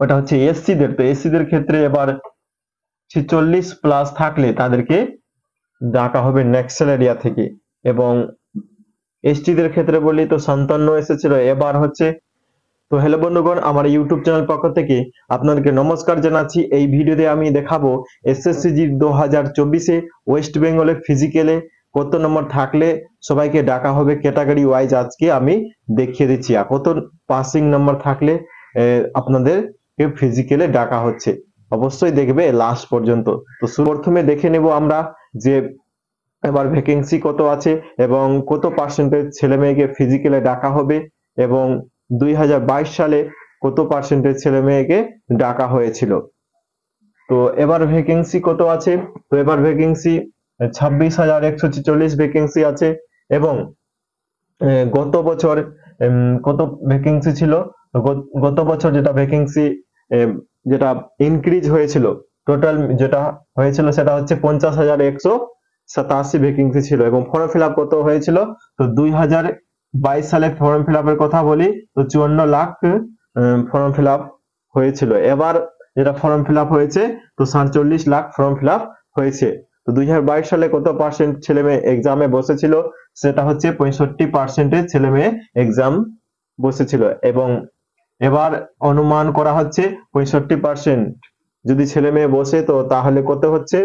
ওটা হচ্ছে এসসি দের। তো এসসি দের ক্ষেত্রে এবার 46+ থাকলে তাদেরকে ডাকা হবে নেক্সল এরিয়া থেকে। এবং এসটি দের ক্ষেত্রে বলি তো 57 এসেছিল, এবার হচ্ছে। তো হ্যালো বন্ধুগণ, আমার ইউটিউব চ্যানেল পক্ষ থেকে আপনাদেরকে নমস্কার জানাচ্ছি। এই ভিডিওতে আমি দেখাবো এসএসসিজি 2024-এ ওয়েস্ট বেঙ্গলে ফিজিক্যালে কত নম্বর থাকলে সবাইকে ডাকা হবে ক্যাটাগরি ওয়াইজ। আজকে আমি দেখিয়ে দিচ্ছি আর কত পাসিং নাম্বার থাকলে আপনাদেরকে ফিজিক্যালে ডাকা হচ্ছে। অবশ্যই দেখবে লাস্ট পর্যন্ত। তো প্রথমে দেখে নেব আমরা যে এবার ভ্যাকেন্সি কত আছে এবং কত পার্সেন্টেজ ছেলে মেয়েকে ফিজিক্যালে ডাকা হবে, এবং 2022 সালে কত পার্সেন্টেজ ছেলে মেয়েকে ডাকা হয়েছিল। তো এবার ভ্যাকেন্সি কত আছে? তো এবার ভ্যাকেন্সি 26,146 ভ্যাকেন্সি আছে। এবং গত বছর কত ভ্যাকেন্সি ছিল? তো গত বছর যেটা ভ্যাকেন্সি যেটা ইনক্রিজ হয়েছিল, টোটাল যেটা হয়েছিল সেটা হচ্ছে 50,187 ভ্যাকেন্সি ছিল। এবং ফর্ম ফিল আপ কত হয়েছিল? তো 2022 সালে ফর্ম ফিল আপের কথা বলি তো 54 লাখ ফর্ম ফিল আপ হয়েছিল। এবার যেটা ফর্ম ফিল আপ হয়েছে তো 47 লাখ ফর্ম ফিল আপ হয়েছে। তো 2022 সালে কত পার্সেন্ট ছেলে মেয়ে এক্সামে বসেছিল? সেটা হচ্ছে 65% ছেলে মেয়ে এক্সাম বসেছিল। এবং এবার অনুমান করা হচ্ছে 65% যদি ছেলে মেয়ে বসে তো তাহলে কত হচ্ছে?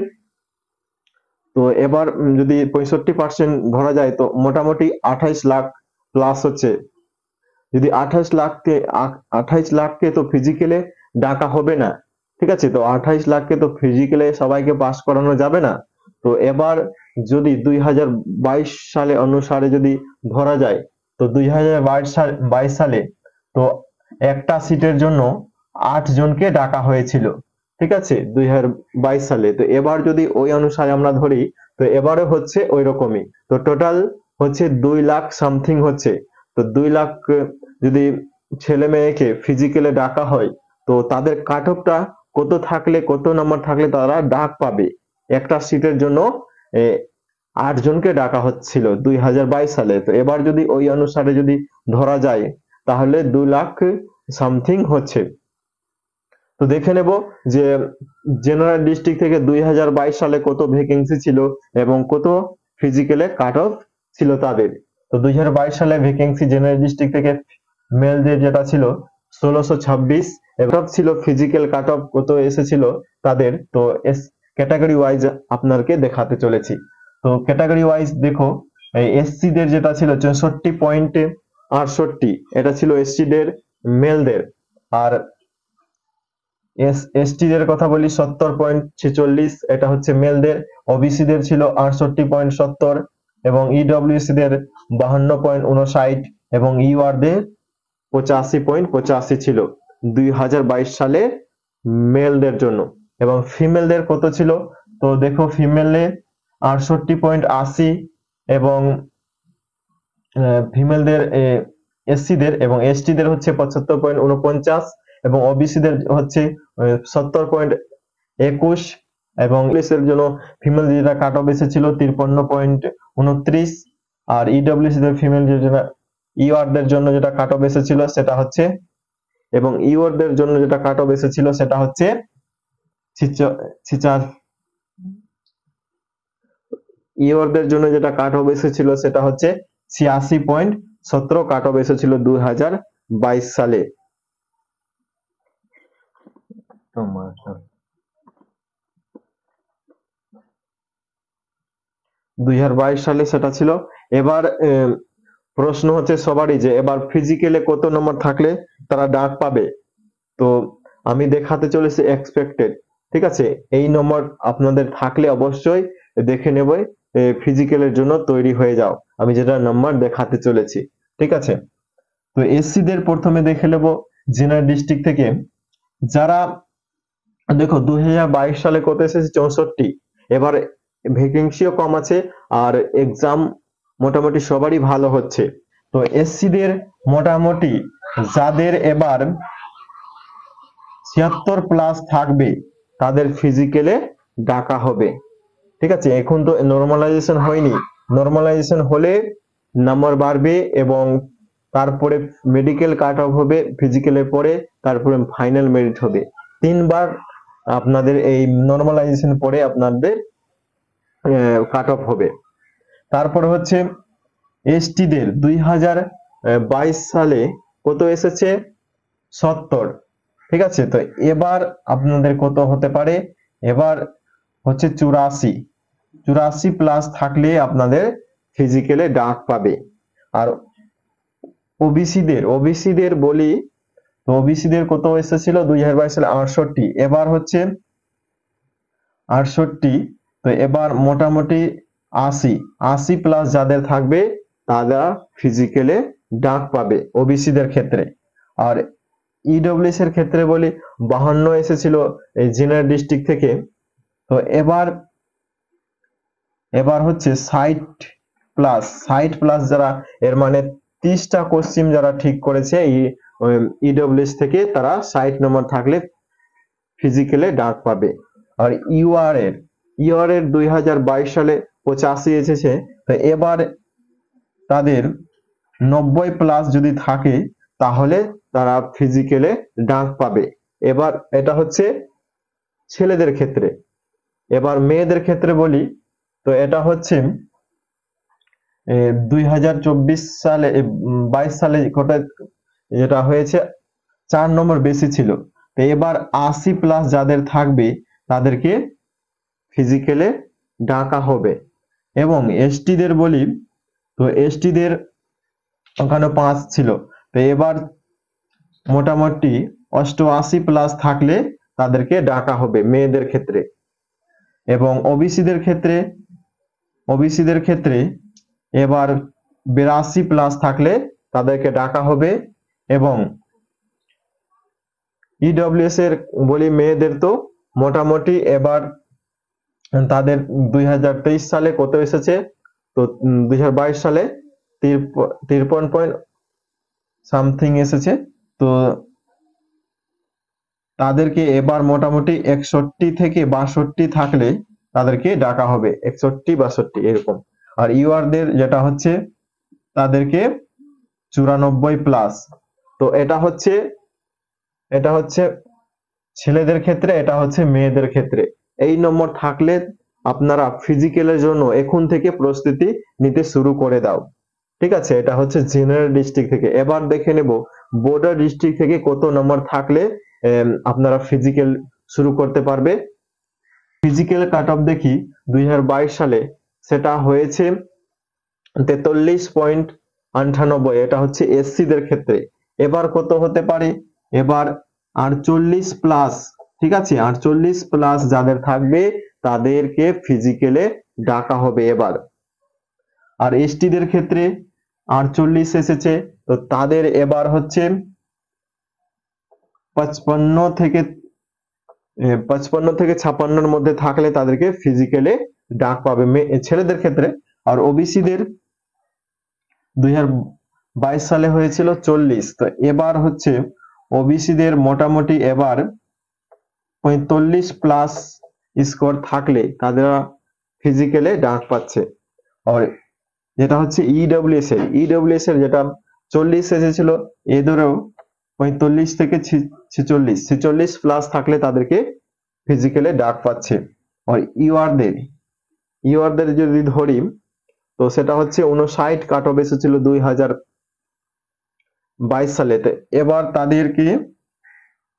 তো এবার যদি 65% ধরা যায় তো মোটামুটি 28 লাখ প্লাস হচ্ছে। যদি 28 লাখকে তো ফিজিক্যালে ডাকা হবে না, ঠিক আছে? তো 28 লাখকে তো ফিজিক্যালে সবাইকে পাস করানো যাবে না। তো এবার যদি 2022 সালে অনুসারে যদি ধরা যায় তো 2022 সালে তো একটা সিটের জন্য 8 জনকে ডাকা হয়েছিল, ঠিক আছে? 2022 সালে। তো এবার যদি ওই অনুসারে আমরা ধরি তো এবারে হচ্ছে ওই রকমই। তো টোটাল হচ্ছে 2 লাখ সামথিং হচ্ছে। তো 2 লাখ যদি ছেলে মেয়েকে ফিজিক্যালে ডাকা হয় তো তাদের কাট অফটা কত থাকলে, কত নাম্বার থাকলে তারা ডাক পাবে? একটা সিটের জন্য 8 জনকে ডাকা হচ্ছিল 2022 সালে। তো এবার যদি ওই অনুসারে যদি ধরা যায় তাহলে 2 লাখ সামথিং হচ্ছে। তো দেখে নেব যে জেনারেল ডিস্ট্রিক্ট থেকে 2022 সালে কত ভ্যাকেন্সি ছিল এবং কত ফিজিক্যালে কাট অফ ছিল তাদের। তো 2022 সালে ভ্যাকেন্সি জেনারেল ডিস্ট্রিক্ট থেকে মেলদের যেটা ছিল 1626, এবং ছিল ফিজিক্যাল কাট অফ কত এসেছিল তাদের। তো ক্যাটাগরি ওয়াইজ আপনাকে দেখাতে চলেছি। তো ক্যাটাগরি ওয়াইজ দেখো, এসসি দের যেটা ছিল 64.68, এটা ছিল এসসি দের মেলদের। আর এসটি দের কথা বলি 70.46, এটা হচ্ছে মেলদের। ওবিসি দের ছিল 68.70, এবং ইডব্লিউসি দের 52.59, এবং ইউআর দের 85.85 ছিল 2022 সালে মেলদের জন্য। এবং ফিমেলদের কত ছিল? তো দেখো ফিমেলে 68.80, এবং ফিমেলদের এসসি দের এবং এসটি দের হচ্ছে 75.49, এবং ওবিসি দের হচ্ছে 70.21, এবং ইংলিশের জন্য ফিমেল যেটা কাট অফ এসেছিল 53.29, আর ইডব্লিউসি দের ফিমেল যেটা ইউআর দের জন্য যেটা কাট অফ এসেছিল সেটা হচ্ছে, এবং ইউআর দের জন্য যেটা কাট অফ এসেছিল সেটা হচ্ছে ইউআর দের জন্য যেটা কাট অফ এসেছিল সেটা হচ্ছে 86.17 কাট অফ এসেছিল 2022 সালে। 2022 সালে সেটা ছিল। এবার প্রশ্ন হচ্ছে সবারই যে এবার ফিজিক্যালে কত নম্বর থাকলে তারা ডাক পাবে। তো আমি দেখাতে চলেছি এক্সপেক্টেড, ঠিক আছে? এই নম্বর আপনাদের থাকলে অবশ্যই দেখে নেব, ফিজিক্যালের জন্য তৈরি হয়ে যাও। আমি যেটা নাম্বার দেখাতে চলেছি, ঠিক আছে? তো এসসি দের প্রথমে দেখে নেব জেনারেল ডিস্ট্রিক্ট থেকে। যারা দেখো 2022 সালে কত এসেছে 64, এবার ভ্যাকেন্সিও কম আছে আর এক্সাম মোটামুটি সবারই ভালো হচ্ছে। তো এসসি দের মোটামুটি যাদের এবার 76+ থাকবে তাদের ফিজিক্যালে ডাকা হবে, ঠিক আছে? এখন তো নরমালাইজেশন হয়নি, নরমালাইজেশন হলে নাম্বার বাড়বে এবং তারপরে মেডিকেল কাট অফ হবে ফিজিক্যালের পরে, তারপরে ফাইনাল মেরিট হবে। 3বার আপনাদের এই নরমালাইজেশন পরে আপনাদের কাট অফ হবে। তারপর হচ্ছে এসটিদের 2022 সালে কত এসেছে? 70। ঠিক আছে, তো এবার আপনাদের কত হতে পারে? এবার হচ্ছে 84 প্লাস থাকলে আপনাদের ফিজিক্যালে ডাক পাবে। আর ওবিসিদের বলি, তো ওবিসিদের কত এসেছিল 2022 সালে? 68। এবার হচ্ছে 68, তো এবার মোটামুটি 80 প্লাস যাদের থাকবে তারা ফিজিক্যালে ডাক পাবে ওবিসিদের ক্ষেত্রে। আর ইডব্লিউএস এর ক্ষেত্রে বলি 52 এসেছিল এই জেনারেল ডিস্ট্রিক্ট থেকে। তো এবার হচ্ছে 60 প্লাস যারা, এর মানে 30টা কোশ্চিন যারা ঠিক করেছে এই ইডব্লিউএস থেকে, তারা 60 নম্বর থাকলে ফিজিক্যালে ডাক পাবে। আর ইউআর এর 2022 সালে 85 এসেছে, তো এবার তাদের 90 প্লাস যদি থাকে তাহলে তারা ফিজিক্যালে ডাক পাবে। এবার এটা হচ্ছে ছেলেদের ক্ষেত্রে। এবার মেয়েদের ক্ষেত্রে বলি, তো এটা হচ্ছে 2024 সালে 22 সালে যেটা হয়েছে 4 নম্বর বেশি ছিল। তো এবার 80 প্লাস যাদের থাকবে তাদেরকে ফিজিক্যালে ডাকা হবে। এবং এসটিদের বলি, তো এসটিদের ওখানে 5 ছিল, তো এবার মোটামুটি 88 প্লাস থাকলে তাদেরকে ডাকা হবে মেয়েদের ক্ষেত্রে। এবং ওবিসিদের ক্ষেত্রে এবার 82 প্লাস থাকলে তাদেরকে ডাকা হবে। এবং ইডব্লিউএস এর বলি মেয়েদের, তো মোটামুটি এবার তাদের 2023 সালে কত এসেছে? তো 2022 সালে 53 পয়েন্ট সামথিং এসেছে। তো তাদেরকে এবার মোটামুটি 61 থেকে 62 থাকলে তাদেরকে ডাকা হবে, 61-62 এরকম। আর ইউআরদের যেটা হচ্ছে তাদেরকে 94 প্লাস। তো এটা হচ্ছে ছেলেদের ক্ষেত্রে, এটা হচ্ছে মেয়েদের ক্ষেত্রে। এই নম্বর থাকলে আপনারা ফিজিক্যালের জন্য এখন থেকে প্রস্তুতি নিতে শুরু করে দাও। ঠিক আছে, এটা হচ্ছে জেনারেল ডিস্ট্রিক্ট থেকে। এবার দেখে নেব বর্ডার ডিস্ট্রিক্ট থেকে কত নম্বর থাকলে আপনারা ফিজিক্যাল শুরু করতে পারবে। ফিজিক্যাল কাট অফ দেখি 2022 সালে সেটা হয়েছে 43.98, এটা হচ্ছে এসসিদের ক্ষেত্রে। এবার কত হতে পারে? এবার 48 প্লাস। ঠিক আছে, 48 প্লাস যাদের থাকবে তাদেরকে ফিজিক্যালে ডাকা হবে এবার। আর এসটিদের ক্ষেত্রে 48 এসেছে, তো তাদের এবার হচ্ছে 55 থেকে 56-র মধ্যে থাকলে তাদেরকে ফিজিক্যালে ডাক পাবে ছেলেদের ক্ষেত্রে। আর ওবিসিদের 2022 সালে হয়েছিল 40, তো এবার হচ্ছে ওবিসিদের মোটামুটি এবার 45 প্লাস স্কোর থাকলে তারা ফিজিক্যালে ডাক পাচ্ছে। আর যেটা হচ্ছে ইডব্লিউএস এর যেটা 40 এসেছিল, এদেরও 45 থেকে 46 প্লাস থাকলে তাদেরকে ফিজিক্যালে ডাক পাচ্ছে। আর ইউআরদের যদি ধরি, তো সেটা হচ্ছে 59 কাট অফ এসেছিল 2022 সালে। এবার তাদেরকে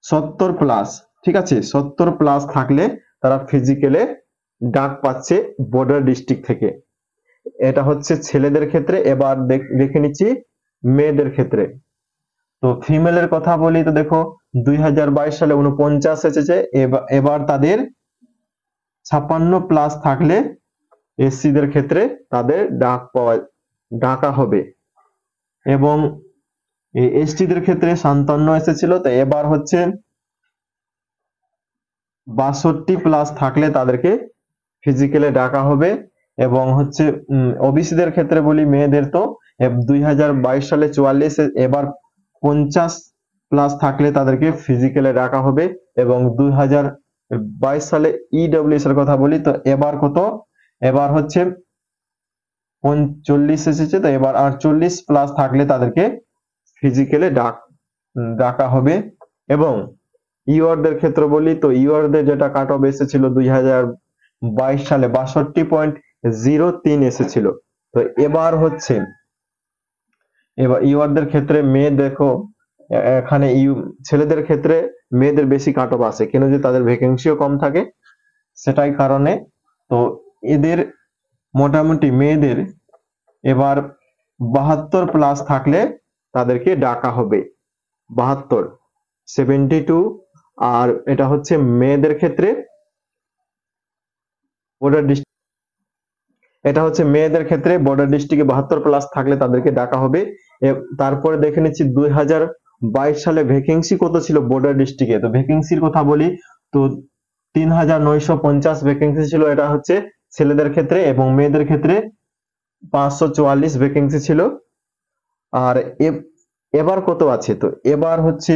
70 প্লাস, ঠিক আছে, 70 প্লাস থাকলে তারা ফিজিক্যালে ডাক পাচ্ছে বর্ডার ডিস্ট্রিক্ট থেকে। এটা হচ্ছে ছেলেদের ক্ষেত্রে। এবার দেখে নিচ্ছি মেয়েদের ক্ষেত্রে। তো ফিমেলের কথা বলি, তো দেখো 2022 সালে 49 এসেছে। এবার তাদের 56 প্লাস থাকলে এসসিদের ক্ষেত্রে তাদের ডাকা হবে। এবং এসটিদের ক্ষেত্রে 57 এসেছিল, তো এবার হচ্ছে 62 প্লাস থাকলে তাদেরকে ফিজিক্যালে ডাকা হবে। এবং হচ্ছে ওবিসিদের ক্ষেত্রে বলি মেয়েদের, তো 2022 সালে 44, এবার 50 প্লাস থাকলে তাদেরকে ফিজিক্যালে ডাকা হবে। এবং 2022 সালে ইডব্লিউএস এর কথা বলি, তো এবার কত? এবার হচ্ছে 39 এসেছে, তো এবার 48 প্লাস থাকলে তাদেরকে ফিজিক্যালে ডাকা হবে। এবং ইউআরদের ক্ষেত্রে বলি তো ইউআরদের যেটা কাট অফ এসেছিল 2022 সালে 62.03 এসেছিল। তো এবার হচ্ছে এবার ইউআরদের ক্ষেত্রে মেয়ে দেখো এখানে ছেলেদের ক্ষেত্রে মেয়েদের বেশি কাট অফ আসে কেন যে তাদের ভ্যাকেন্সিও কম থাকে সেটাই কারণে। তো এদের মোটামুটি মেয়েদের এবার 72+ থাকলে তাদেরকে ডাকা হবে। 72 আর এটা হচ্ছে মেয়েদের ক্ষেত্রে বর্ডার ডিস্ট্রিক্ট, এটা হচ্ছে মেয়েদের ক্ষেত্রে বর্ডার ডিস্ট্রিক্টে 72+ থাকলে তাদেরকে ডাকা হবে। তারপরে দেখে নিচ্ছি 2022 সালে ভ্যাকেন্সি কত ছিল বর্ডার ডিস্ট্রিক্টে। তো ভ্যাকেন্সির কথা বলি তো 3950 ভ্যাকেন্সি ছিল, এটা হচ্ছে ছেলেদের ক্ষেত্রে, এবং মেয়েদের ক্ষেত্রে 544 ভ্যাকেন্সি ছিল। আর এবার কত আছে তো এবার হচ্ছে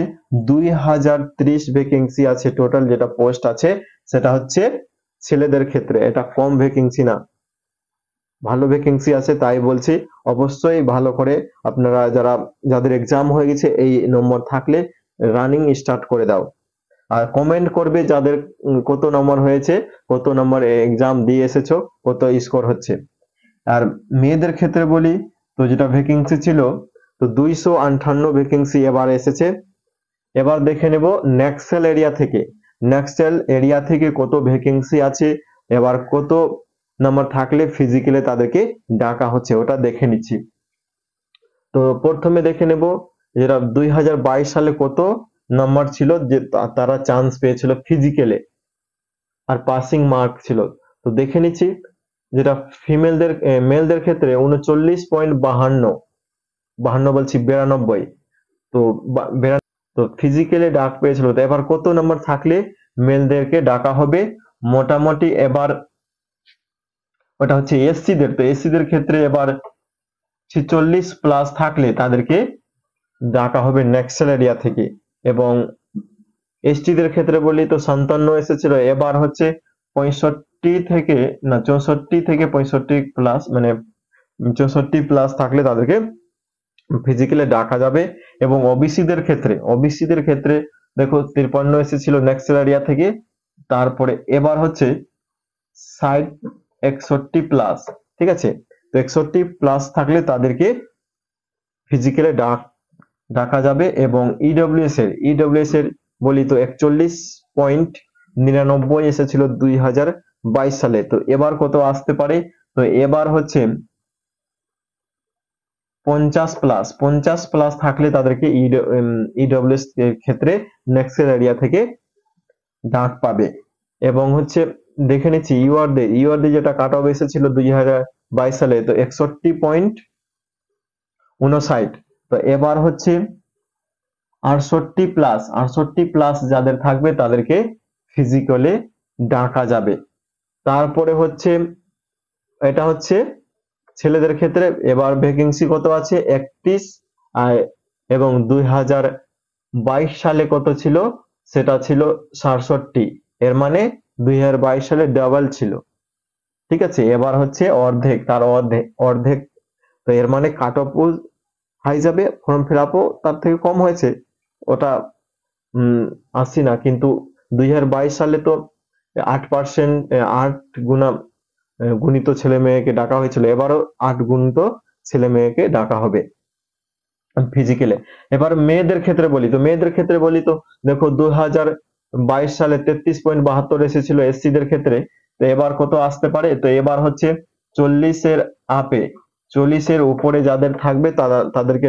2030 ভ্যাকেন্সি আছে টোটাল, যেটা পোস্ট আছে সেটা হচ্ছে ছেলেদের ক্ষেত্রে। এটা কম ভ্যাকেন্সি না, ভালো ভ্যাকেন্সি আছে, তাই বলছি অবশ্যই ভালো করে আপনারা যাদের এক্সাম হয়ে গেছে এই নম্বর থাকলে রানিং স্টার্ট করে দাও। আর কমেন্ট করবে যাদের কত নম্বর হয়েছে, কত নম্বর এক্সাম দিয়ে এসেছো, কত স্কোর হচ্ছে। আর মেয়েদের ক্ষেত্রে বলি তো যেটা ভ্যাকেন্সি ছিল তো 258 ভ্যাকেন্সি এবার এসেছে। এবার দেখে নেব নেক্সেল এরিয়া থেকে, নেক্সেল এরিয়া থেকে কত ভ্যাকেন্সি আছে, এবার কত নাম্বার থাকলে ফিজিক্যালে তাদেরকে ডাকা হচ্ছে ওটা দেখে নিচ্ছি। তো প্রথমে দেখে নেব যেটা 2022 সালে কত নাম্বার ছিল যে তারা চান্স পেয়েছিল ফিজিক্যালে আর পাসিং মার্ক ছিল। তো দেখে নিচ্ছি যেটা মেলদের ক্ষেত্রে 39.52 বলছি 92, তো তো ফিজিক্যালি ডাক পেয়েছিল। তো এবার কত নাম্বার থাকলে মেলদেরকে ডাকা হবে মোটামুটি। এবার ওটা হচ্ছে এসসিদের, তো এসসিদের ক্ষেত্রে এবার 46+ থাকলে তাদেরকে ডাকা হবে নেক্সেল এরিয়া থেকে। এবং এসটিদের ক্ষেত্রে বলি তো 57 এসেছিল, এবার হচ্ছে 64 থেকে 65+, মানে 64+ থাকলে তাদেরকে ফিজিক্যালি ডাকা যাবে। এবং ওবিসিদের ক্ষেত্রে দেখো 53 এসেছিল নেক্সেল এরিয়া থেকে। তারপরে এবার হচ্ছে 61+, ঠিক আছে, তো 61+ থাকলে তাদেরকে ফিজিক্যালি ডাকা যাবে। এবং ইডব্লিউএস এর বলি তো 41.99 এসেছিল 2022 সালে। তো এবার কত আসতে পারে, তো এবার হচ্ছে 50+ থাকলে তাদেরকে ইডব্লিউএস এর ক্ষেত্রে নেক্সেল এরিয়া থেকে ডাক পাবে। এবং হচ্ছে দেখে নিচ্ছি ইউআরডি যেটা কাট অফ এসেছিল 2022 সালে তো 61.59। তো এবার হচ্ছে 68+ যাদের থাকবে তাদেরকে ফিজিক্যালে ডাকা যাবে। তারপরে হচ্ছে এটা হচ্ছে ছেলেদের ক্ষেত্রে এবার ভ্যাকেন্সি কত আছে 31, এবং 2022 সালে কত ছিল সেটা ছিল 67, এর মানে 2022 সালে ডাবল ছিল, ঠিক আছে। এবার হচ্ছে অর্ধেক, তার অর্ধেক, তো এর মানে কাট অফ হাই যাবে, ফর্ম ফিল আপও তার থেকে কম হয়েছে, ওটা আসছি না, কিন্তু 2022 সালে তো 8%, 8 গুণিত ছেলে মেয়েকে ডাকা হয়েছিল, এবারও 8 গুণিত ছেলে মেয়েকে ডাকা হবে ফিজিক্যালে। এবার মেয়েদের ক্ষেত্রে বলি তো দেখো 2022 সালে 33.72 এসেছিল এসসিদের ক্ষেত্রে। তো এবার কত আসতে পারে, তো এবার হচ্ছে 40-এর আপে, 40-এর উপরে যাদের থাকবে তাদেরকে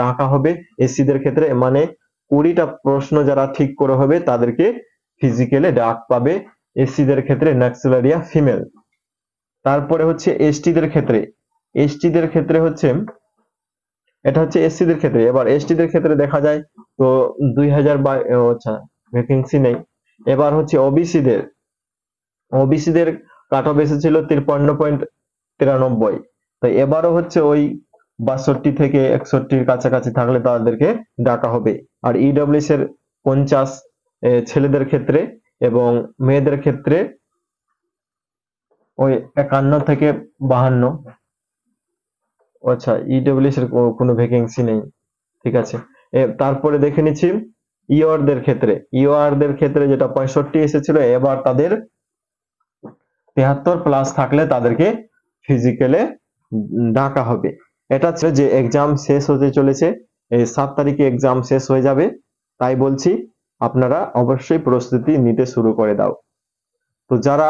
ডাকা হবে এসসিদের ক্ষেত্রে, মানে 20টা প্রশ্ন যারা ঠিক করে হবে তাদেরকে ফিজিক্যালে ডাক পাবে এসসিদের ক্ষেত্রে নেক্সেল এরিয়া ফিমেল। তারপরে হচ্ছে এসটিদের ক্ষেত্রে হচ্ছে এটা হচ্ছে এসসিদের ক্ষেত্রে। এবার এসটিদের ক্ষেত্রে দেখা যায় তো 2022, আচ্ছা ভ্যাকেন্সি নেই। এবার হচ্ছে ওবিসিদের কাট অফ এসেছিল 53.93, তো এবারও হচ্ছে ওই 62 থেকে 61 কাছাকাছি থাকলে তাদেরকে ডাকা হবে। আর ইডব্লিউএস এর 50 ছেলেদের ক্ষেত্রে, এবং মেয়েদের ক্ষেত্রে ওই 51 থেকে 52। আচ্ছা ইডব্লিউএস এর কোনো ভ্যাকেন্সি নেই, ঠিক আছে। তারপরে দেখে নিচ্ছি ইওরদের ক্ষেত্রে। ইওরদের ক্ষেত্রে যেটা 65 এসেছিল, এবার তাদের 73 প্লাস থাকলে তাদেরকে ফিজিক্যালে ডাকা হবে। এটা ছিল যে এক্সাম শেষ হতে চলেছে, এই 7 তারিখে এক্সাম শেষ হয়ে যাবে, তাই বলছি আপনারা অবশ্যই প্রস্তুতি নিতে শুরু করে দাও। তো যারা